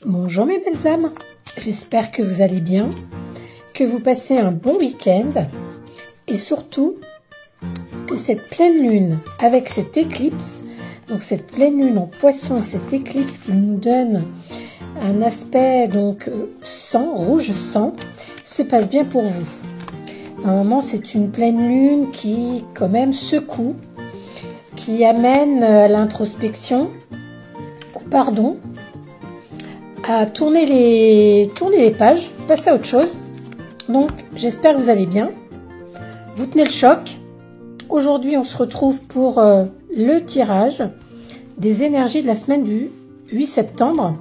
Bonjour mes belles âmes, j'espère que vous allez bien, que vous passez un bon week-end et surtout que cette pleine lune avec cette éclipse, donc cette pleine lune en poisson et cette éclipse qui nous donne un aspect donc sang, rouge sang, se passe bien pour vous. Normalement c'est une pleine lune qui quand même secoue, qui amène à l'introspection, au pardon, à tourner les pages, passer à autre chose. Donc j'espère que vous allez bien, vous tenez le choc. Aujourd'hui on se retrouve pour le tirage des énergies de la semaine du 8 septembre.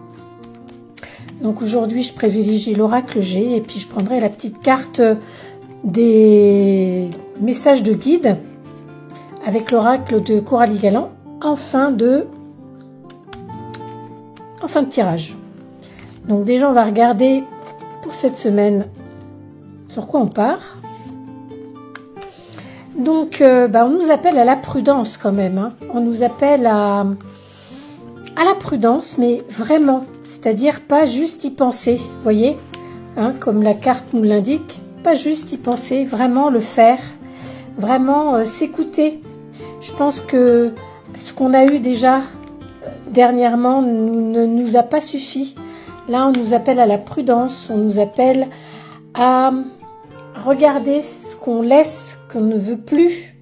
Donc aujourd'hui je privilégie l'oracle G et puis je prendrai la petite carte des messages de guide avec l'oracle de Coralie Galland en fin de tirage. Donc déjà on va regarder pour cette semaine sur quoi on part. Donc on nous appelle à la prudence quand même, hein. On nous appelle à la prudence, mais vraiment, c'est-à-dire pas juste y penser, voyez, hein, comme la carte nous l'indique, pas juste y penser, vraiment le faire, vraiment s'écouter. Je pense que ce qu'on a eu déjà dernièrement ne nous a pas suffi. Là, on nous appelle à la prudence, on nous appelle à regarder ce qu'on laisse, qu'on ne veut plus.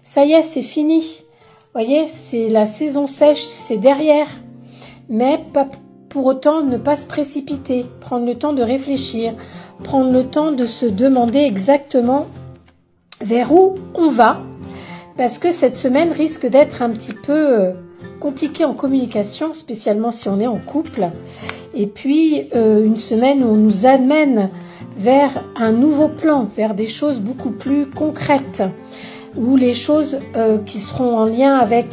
Ça y est, c'est fini. Vous voyez, c'est la saison sèche, c'est derrière. Mais pas pour autant ne pas se précipiter, prendre le temps de réfléchir, prendre le temps de se demander exactement vers où on va. Parce que cette semaine risque d'être un petit peu compliquée en communication, spécialement si on est en couple. Et puis, une semaine où on nous amène vers un nouveau plan, vers des choses beaucoup plus concrètes, où les choses qui seront en lien avec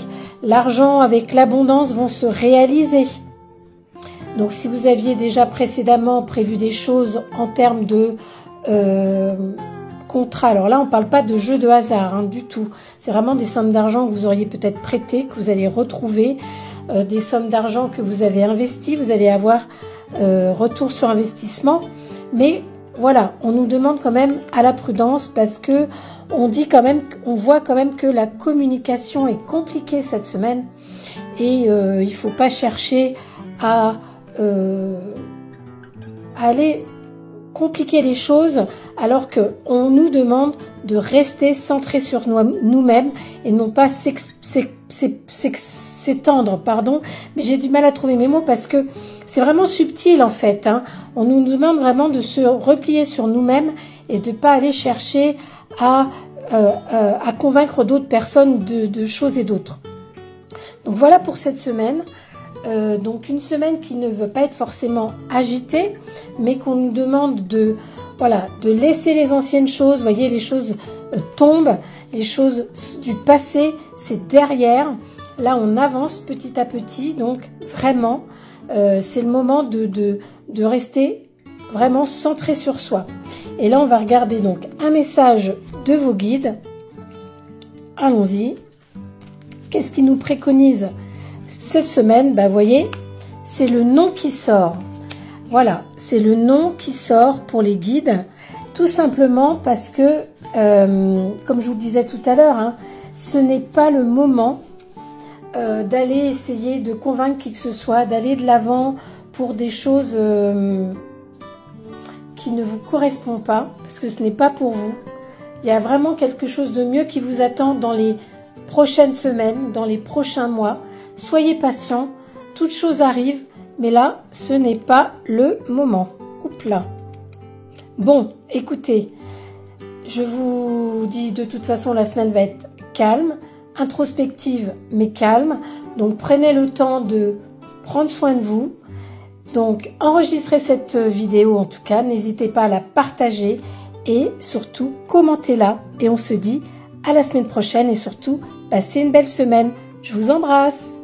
l'argent, avec l'abondance vont se réaliser. Donc, si vous aviez déjà précédemment prévu des choses en termes de contrat, alors là, on ne parle pas de jeu de hasard, hein, du tout. C'est vraiment des sommes d'argent que vous auriez peut-être prêtées, que vous allez retrouver, des sommes d'argent que vous avez investies, vous allez avoir retour sur investissement. Mais voilà, on nous demande quand même à la prudence parce que on dit quand même, on voit quand même que la communication est compliquée cette semaine et il faut pas chercher à aller compliquer les choses alors que on nous demande de rester centré sur nous-mêmes et non pas s'étendre, pardon, mais j'ai du mal à trouver mes mots parce que c'est vraiment subtil en fait, hein. On nous demande vraiment de se replier sur nous-mêmes et de pas aller chercher à convaincre d'autres personnes de choses et d'autres. Donc voilà pour cette semaine. Donc une semaine qui ne veut pas être forcément agitée, mais qu'on nous demande de laisser les anciennes choses. Vous voyez, les choses tombent, les choses du passé, c'est derrière. Là, on avance petit à petit, donc vraiment, c'est le moment de rester vraiment centré sur soi. Et là, on va regarder donc un message de vos guides. Allons-y. Qu'est-ce qu'ils nous préconisent cette semaine? Vous voyez, c'est le nom qui sort. Voilà, c'est le nom qui sort pour les guides, tout simplement parce que, comme je vous le disais tout à l'heure, hein, ce n'est pas le moment d'aller essayer de convaincre qui que ce soit, d'aller de l'avant pour des choses qui ne vous correspondent pas, parce que ce n'est pas pour vous. Il y a vraiment quelque chose de mieux qui vous attend dans les prochaines semaines, dans les prochains mois. Soyez patient, toute chose arrive, mais là, ce n'est pas le moment. Oups là. Bon, écoutez, je vous dis de toute façon, la semaine va être calme, introspective, mais calme. Donc, prenez le temps de prendre soin de vous. Donc, enregistrez cette vidéo en tout cas. N'hésitez pas à la partager et surtout, commentez-la. Et on se dit à la semaine prochaine et surtout, passez une belle semaine. Je vous embrasse.